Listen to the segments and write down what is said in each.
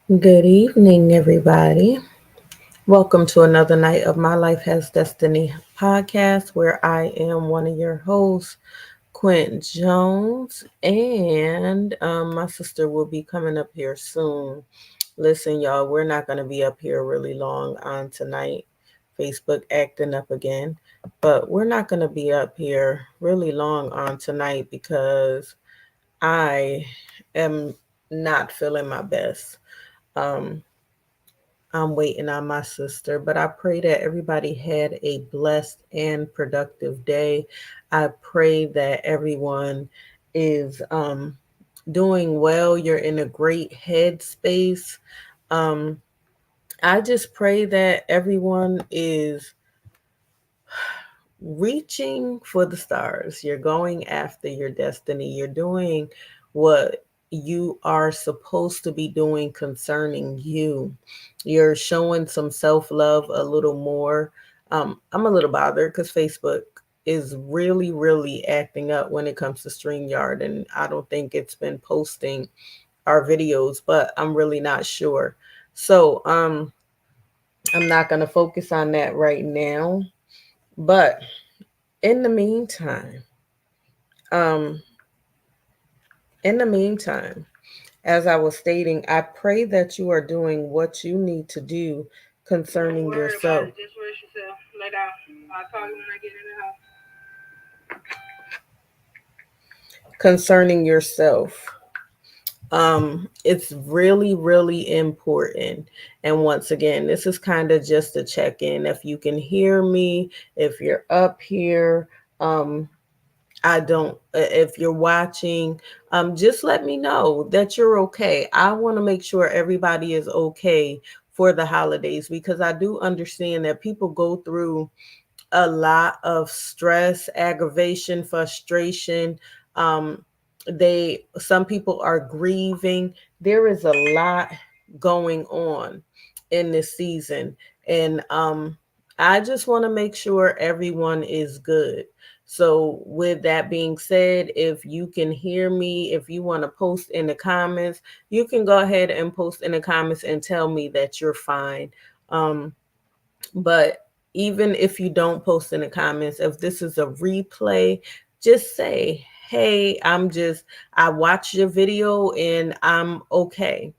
Good evening, everybody. Welcome to another night of My Life Has Destiny podcast, where I am one of your hosts, Quint Jones, and my sister will be coming up here soon. Listen, y'all, we're not going to be up here really long on tonight. Facebook acting up again, but we're not going to be up here really long on tonight because I am not feeling my best. Um, I'm waiting on my sister, but I pray that everybody had a blessed and productive day. I pray that everyone is doing well. You're in a great headspace. Um, I just pray that everyone is reaching for the stars. You're going after your destiny. You're doing what you are supposed to be doing concerning you. You're showing some self love a little more. I'm a little bothered because Facebook is really, really acting up when it comes to StreamYard, and I don't think it's been posting our videos, but I'm really not sure. So, I'm not going to focus on that right now. But in the meantime, um, in the meantime, as I was stating, I pray that you are doing what you need to do concerning yourself. Just rest yourself. Lay down. I'll call you when I get in the house. Concerning yourself. It's really, really important. And once again, this is kind of just a check-in. If you can hear me, if you're up here, um, I don't, if you're watching, just let me know that you're okay. I want to make sure everybody is okay for the holidays because I do understand that people go through a lot of stress, aggravation, frustration. Um, some people are grieving. There is a lot going on in this season, and I just want to make sure everyone is good. So, with that being said, if you can hear me, if you want to post in the comments, you can go ahead and post in the comments and tell me that you're fine. Um, but even if you don't post in the comments, if this is a replay, just say, hey, I watched your video and I'm okay.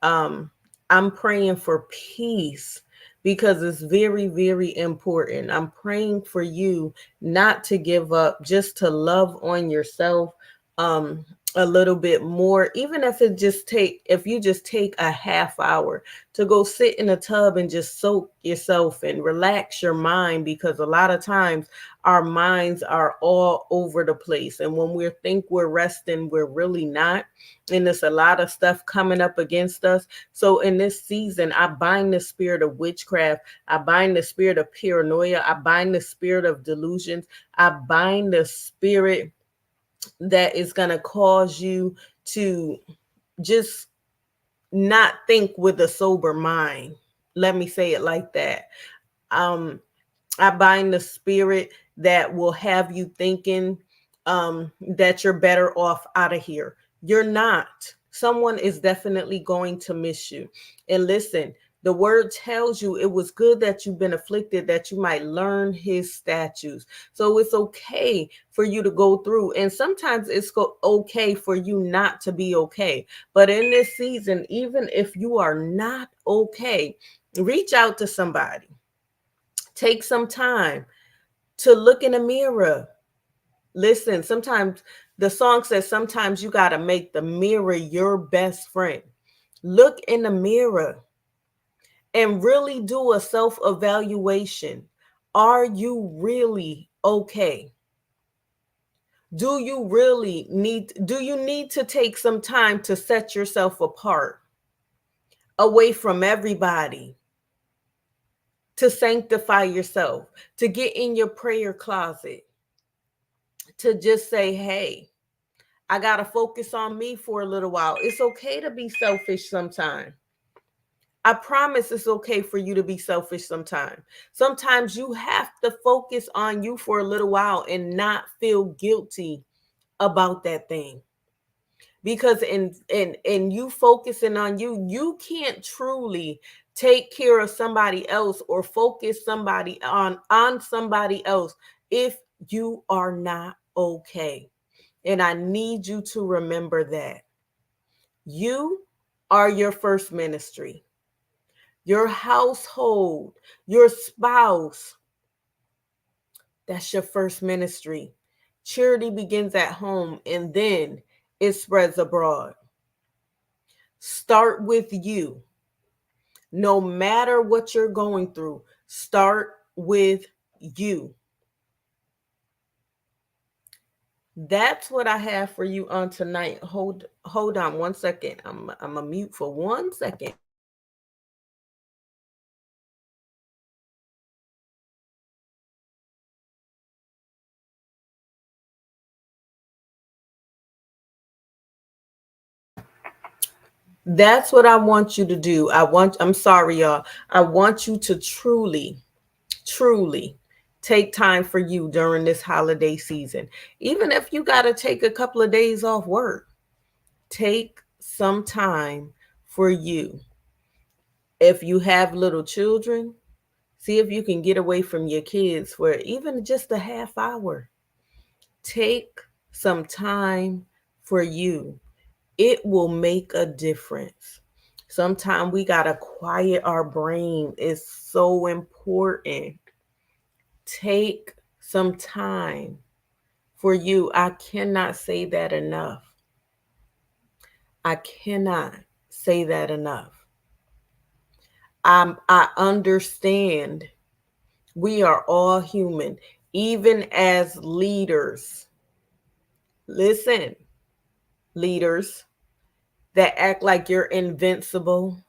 um I'm praying for peace because it's very, very important. I'm praying for you not to give up, just to love on yourself um a little bit more, even if you just take a half hour to go sit in a tub and just soak yourself and relax your mind, because a lot of times our minds are all over the place, and when we think we're resting, we're really not, and there's a lot of stuff coming up against us. So in this season, I bind the spirit of witchcraft. I bind the spirit of paranoia. I bind the spirit of delusions. I bind the spirit that is going to cause you to just not think with a sober mind. Let me say it like that. Um, I bind the spirit that will have you thinking that you're better off out of here. You're not. Someone is definitely going to miss you. And listen, the word tells you it was good that you've been afflicted, that you might learn his statutes. So it's okay for you to go through. And sometimes okay for you not to be okay. But in this season, even if you are not okay, reach out to somebody. Take some time to look in the mirror. Listen, sometimes the song says sometimes you got to make the mirror your best friend. Look in the mirror and really do a self evaluation. Are you really okay? Do you need to take some time to set yourself apart away from everybody, to sanctify yourself, to get in your prayer closet, to just say, hey, I got to focus on me for a little while. It's okay to be selfish sometimes. I promise it's okay for you to be selfish sometimes. Sometimes you have to focus on you for a little while and not feel guilty about that thing. because in you focusing on you, you can't truly take care of somebody else or focus somebody on somebody else if you are not okay. And I need you to remember that you are your first ministry. Your household, your spouse, that's your first ministry. Charity begins at home and then it spreads abroad. Start with you. No matter what you're going through, start with you. That's what I have for you on tonight. Hold on one second. I'm a mute for 1 second. That's what I want you to do. I'm sorry, y'all. I want you to truly take time for you during this holiday season. Even if you got to take a couple of days off work, take some time for you. If you have little children, see if you can get away from your kids for even just a half hour. Take some time for you. It will make a difference. Sometimes we got to quiet our brain. It's so important. Take some time for you. I cannot say that enough. I cannot say that enough. I understand we are all human, even as leaders. Listen, leaders that act like you're invincible,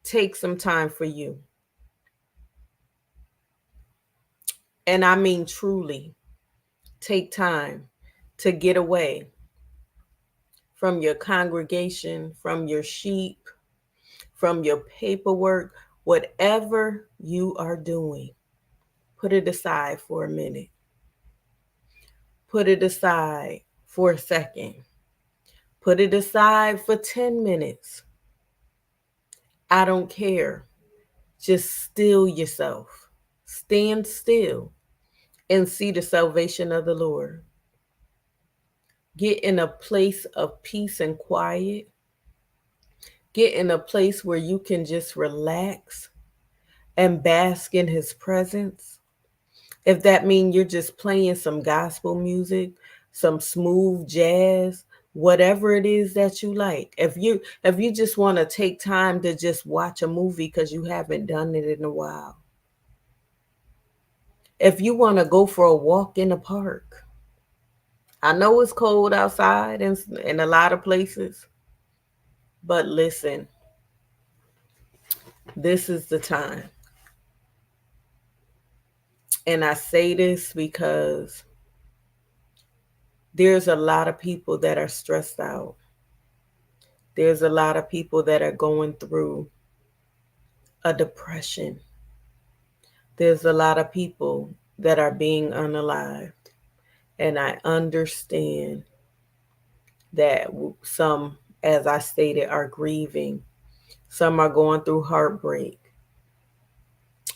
take some time for you. And I mean, truly, take time to get away from your congregation, from your sheep, from your paperwork, whatever you are doing. Put it aside for a minute. Put it aside for a second. Put it aside for 10 minutes. I don't care. Just still yourself. Stand still and see the salvation of the Lord. Get in a place of peace and quiet. Get in a place where you can just relax and bask in his presence. If that means you're just playing some gospel music, some smooth jazz, whatever it is that you like. If you just want to take time to just watch a movie because you haven't done it in a while. If you want to go for a walk in the park. I know it's cold outside in a lot of places, but listen, this is the time. And I say this because there's a lot of people that are stressed out. There's a lot of people that are going through a depression. There's a lot of people that are being unalived. And I understand that some, as I stated, are grieving. Some are going through heartbreak.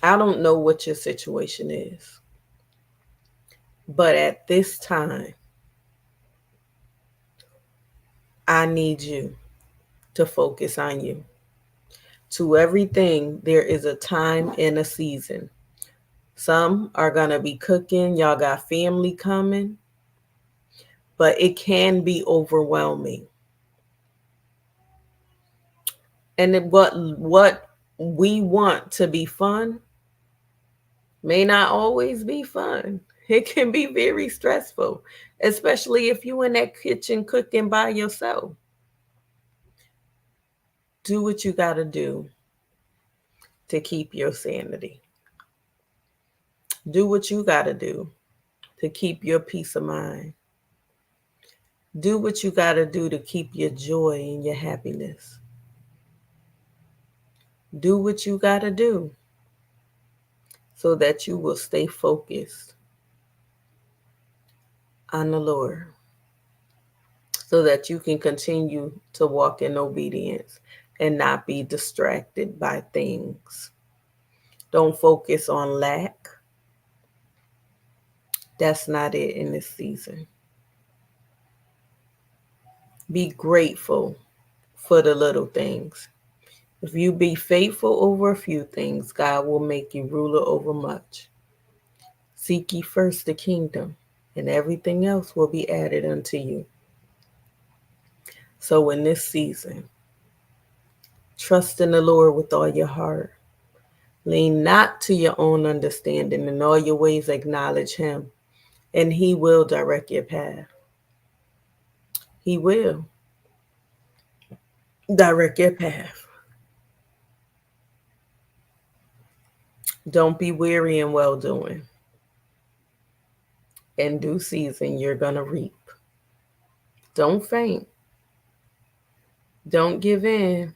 I don't know what your situation is, but at this time, I need you to focus on you. To everything, there is a time and a season. Some are going to be cooking, y'all got family coming, but it can be overwhelming. And what we want to be fun may not always be fun. It can be very stressful, especially if you in that kitchen cooking by yourself. Do what you got to do to keep your sanity. Do what you got to do to keep your peace of mind. Do what you got to do to keep your joy and your happiness. Do what you got to do so that you will stay focused on the Lord. so that you can continue to walk in obedience and not be distracted by things. Don't focus on lack. That's not it in this season. Be grateful for the little things. If you be faithful over a few things, God will make you ruler over much. Seek ye first the kingdom, and everything else will be added unto you. So in this season, trust in the Lord with all your heart. Lean not to your own understanding. In all your ways acknowledge him, and he will direct your path. He will direct your path. Don't be weary in well doing. In due season, you're going to reap. Don't faint. Don't give in.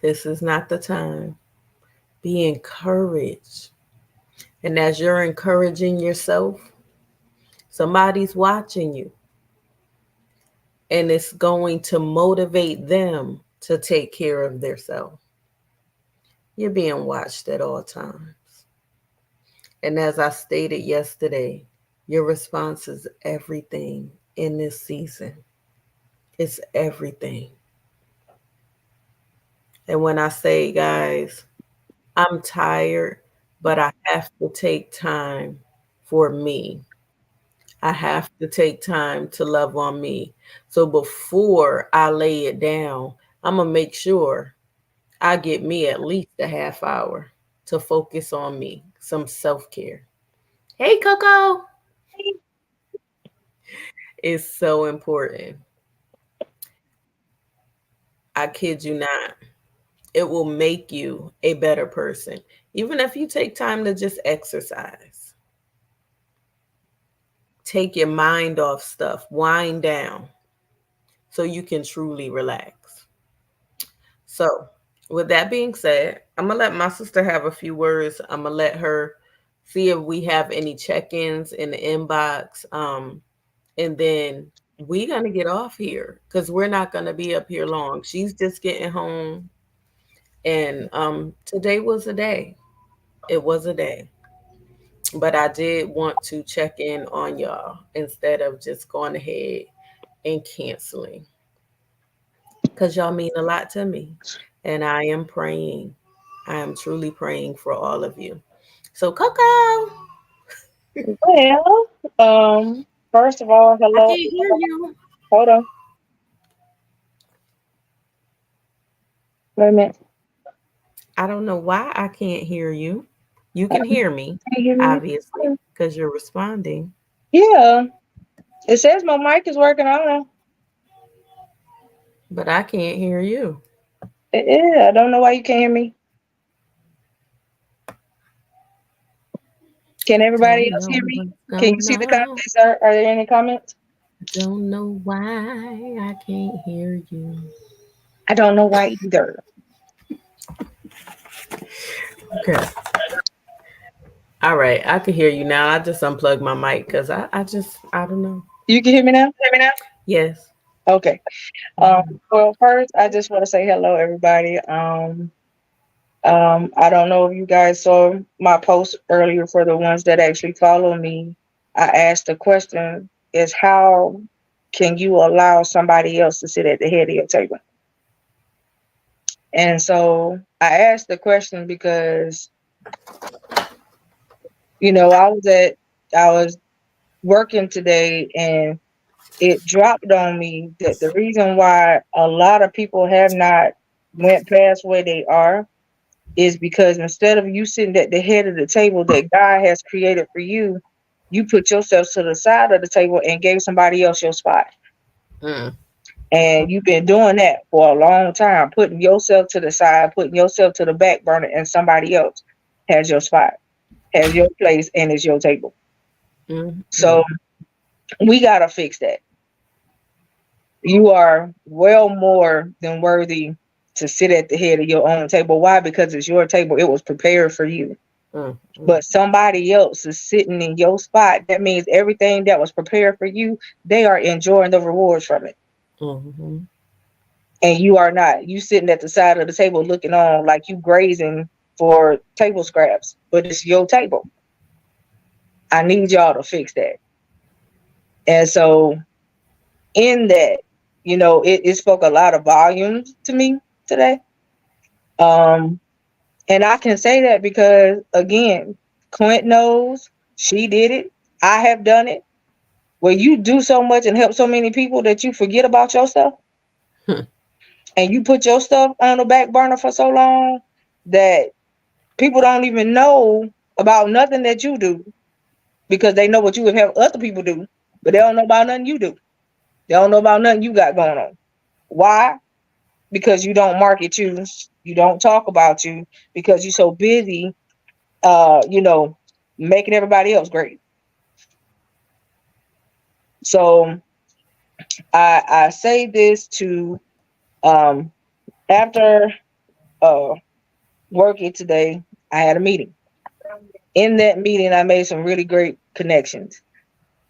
This is not the time. Be encouraged. And as you're encouraging yourself, somebody's watching you, and it's going to motivate them to take care of themselves. You're being watched at all times. And as I stated yesterday, your response is everything in this season. It's everything. And when I say, guys, I'm tired, but I have to take time for me. I have to take time to love on me. So before I lay it down, I'm going to make sure I get me at least a half hour to focus on me, some self care. Hey, Coco. It's so important. I kid you not. It will make you a better person. Even if you take time to just exercise, take your mind off stuff, wind down so you can truly relax. So, with that being said, I'm going to let my sister have a few words. I'm going to let her see if we have any check ins in the inbox. And then we're going to get off here because we're not going to be up here long. She's just getting home. And today was a day. It was a day. But I did want to check in on y'all instead of just going ahead and canceling because y'all mean a lot to me. And I am praying. I am truly praying for all of you. So, Coco, Well, first of all, I hello. can't hear you. Hold on. Wait a minute. I don't know why I can't hear you. You can Can hear me, you hear me? obviously, because you're responding, Yeah. It says my mic is working. I don't know. but I can't hear you. Yeah, I don't know why you can't hear me. Can everybody Don't else know hear me? what's Can you going see the on. comments? Are there any comments? Don't know why I can't hear you. I don't know why either. Okay. All right. I can hear you now. I just unplugged my mic because I don't know. You can hear me now? Yes. Okay. Well, first, I just want to say hello, everybody. I don't know if you guys saw my post earlier for the ones that actually follow me. I asked the question is how can you allow somebody else to sit at the head of your table? And so I asked the question because, I was working today and it dropped on me that the reason why a lot of people have not went past where they are is because instead of you sitting at the head of the table that God has created for you, you put yourself to the side of the table and gave somebody else your spot. Mm, And you've been doing that for a long time, putting yourself to the side, putting yourself to the back burner, and somebody else has your spot, has your place, and is your table. So mm. we got to fix that. You are well more than worthy to sit at the head of your own table. Why? Because it's your table. It was prepared for you. Mm-hmm. but somebody else is sitting in your spot. That means everything that was prepared for you, they are enjoying the rewards from it. Mm-hmm. And you are not. You sitting at the side of the table looking on like you grazing for table scraps, but it's your table. I need y'all to fix that. And so in that, it spoke a lot of volumes to me today. Um, and I can say that because again, Quint knows, she did it. I have done it. Where you do so much and help so many people that you forget about yourself, and you put your stuff on the back burner for so long that people don't even know about nothing that you do, because they know what you would have other people do, but they don't know about nothing you do. They don't know about nothing you got going on. Why? Because you don't market you. You don't talk about you because you're so busy, making everybody else great. So I say this to, um, after uh, working today, I had a meeting. In that meeting, I made some really great connections.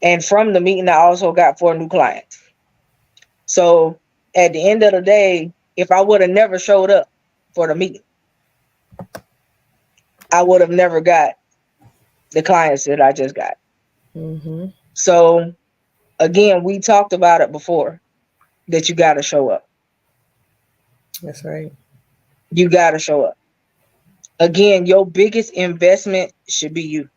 And from the meeting, I also got 4 new clients. So at the end of the day, if I would have never showed up for the meeting, I would have never got the clients that I just got. Mm-hmm. So again, we talked about it before, that you got to show up. That's right. You got to show up. Again, your biggest investment should be you.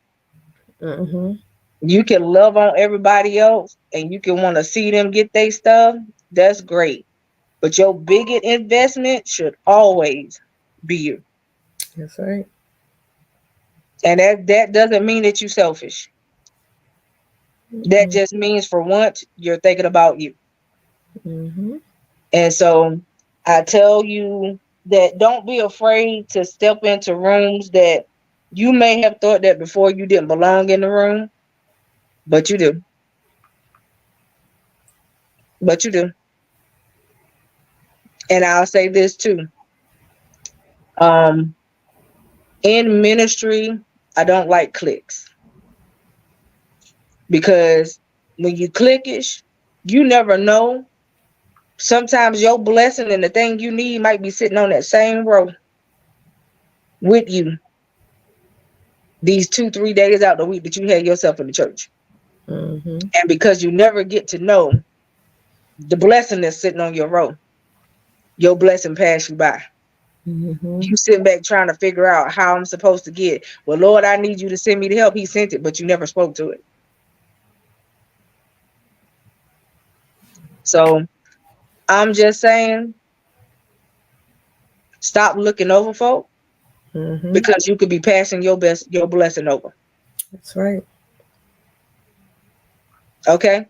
Mm-hmm. You can love on everybody else and you can want to see them get their stuff. That's great. But your biggest investment should always be you. That's right. And that doesn't mean that you're selfish. That just means for once you're thinking about you. Mm-hmm. And so I tell you that don't be afraid to step into rooms that you may have thought that before you didn't belong in the room, but you do. But you do. And I'll say this too. Um, in ministry, I don't like clicks, because when you clickish, you never know. Sometimes your blessing and the thing you need might be sitting on that same row with you these 2, 3 days out the week that you had yourself in the church. Mm-hmm. And because you never get to know the blessing that's sitting on your row, your blessing passed you by. Mm-hmm. You sitting back trying to figure out how I'm supposed to get. Well, Lord, I need you to send me the help. He sent it, but you never spoke to it. So I'm just saying, stop looking over folk, Mm-hmm. because you could be passing your blessing over. That's right. Okay.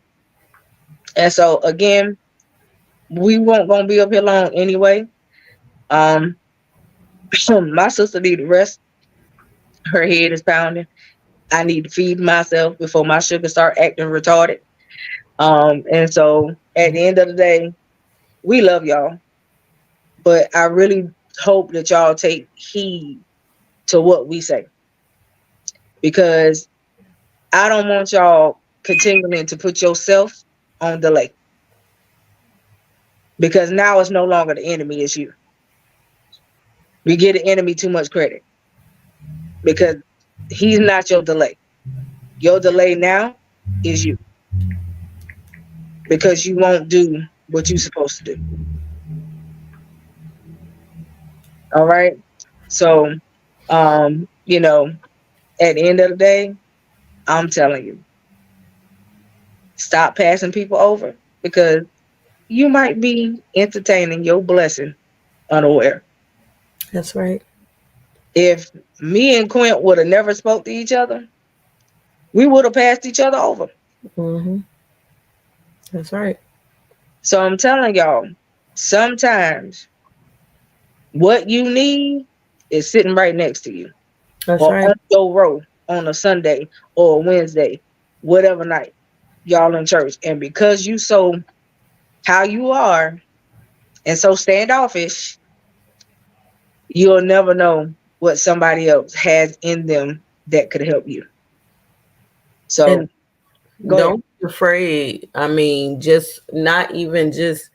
And so again, we won't gonna be up here long anyway. Um, my sister need to rest. Her head is pounding. I need to feed myself before my sugar start acting retarded. And so at the end of the day, we love y'all, but I really hope that y'all take heed to what we say, because I don't want y'all continuing to put yourself on delay, because now it's no longer the enemy, it's you. We give the enemy too much credit, because he's not your delay. Your delay now is you, because you won't do what you're supposed to do. All right. So, at the end of the day, I'm telling you, stop passing people over, because you might be entertaining your blessing unaware. That's right. If me and Quint would have never spoke to each other, we would have passed each other over. Mm-hmm. That's right. So I'm telling y'all, sometimes what you need is sitting right next to you, That's or right. on your row on a Sunday or a Wednesday, whatever night y'all in church. And because you so how you are and so standoffish, you'll never know what somebody else has in them that could help you. So And go ahead. don't be afraid. I mean, just not even just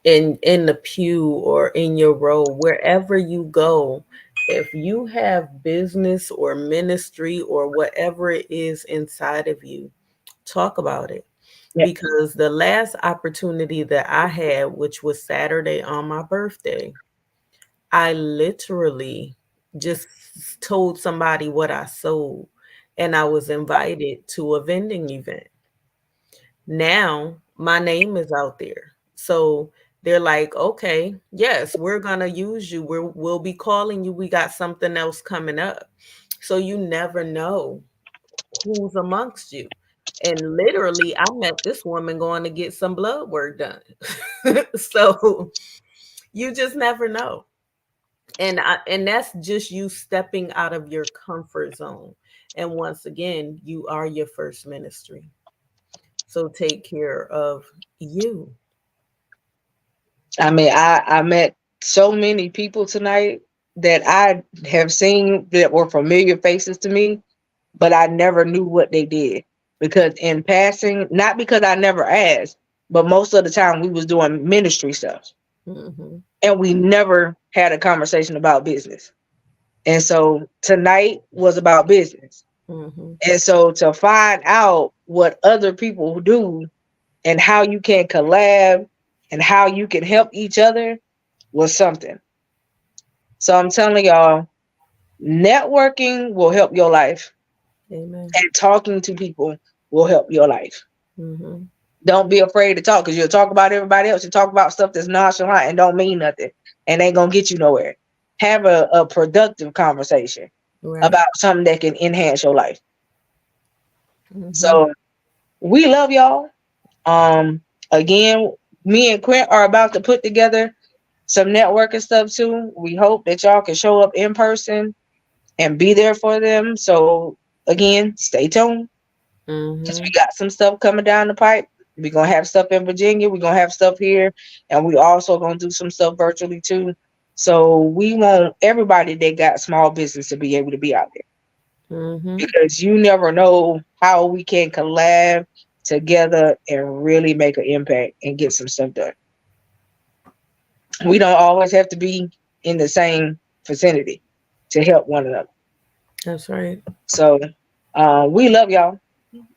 in the pew or in your role, wherever you go, if you have business or ministry or whatever it is inside of you, talk about it. Yeah. Because the last opportunity that I had, which was Saturday on my birthday, I literally just told somebody what I sold, and I was invited to a vending event. Now my name is out there. So they're like, okay, yes, we're going to use you. We'll be calling you. We got something else coming up. So you never know who's amongst you. And literally, I met this woman going to get some blood work done. So you just never know. And that's just you stepping out of your comfort zone. And once again, you are your first ministry. So take care of you. I mean, I met so many people tonight that I have seen that were familiar faces to me, but I never knew what they did because in passing, not because I never asked, but most of the time we was doing ministry stuff Mhm. and we never had a conversation about business. And so tonight was about business. Mhm. And so to find out what other people do and how you can collab and how you can help each other was something. So I'm telling y'all, networking will help your life Amen. and talking to people will help your life. Mhm. Don't be afraid to talk because you'll talk about everybody else. You talk about stuff that's nonchalant and don't mean nothing and ain't gonna get you nowhere. Have a productive conversation Right. about something that can enhance your life. Mhm. So we love y'all. Again, me and Quint are about to put together some networking stuff too. We hope that y'all can show up in person and be there for them. So again, stay tuned because we Mhm. got some stuff coming down the pipe. We're gonna have stuff in Virginia, we're gonna have stuff here, and we also gonna do some stuff virtually too. So we want everybody that got small business to be able to be out there Mhm. because you never know how we can collab together and really make an impact and get some stuff done. We don't always have to be in the same vicinity to help one another. That's right. So we love y'all.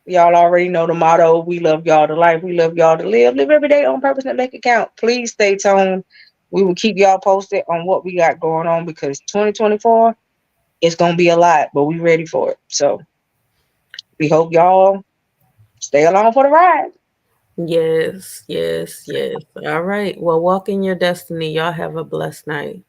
Y'all already know the motto. We love y'all to life. We love y'all to live. Live every day on purpose and make it count. Please stay tuned. We will keep y'all posted on what we got going on because 2024 it's gonna be a lot, but we ready for it. So we hope y'all stay along for the ride. Yes, yes, yes. All right. Well, walk in your destiny. Y'all have a blessed night.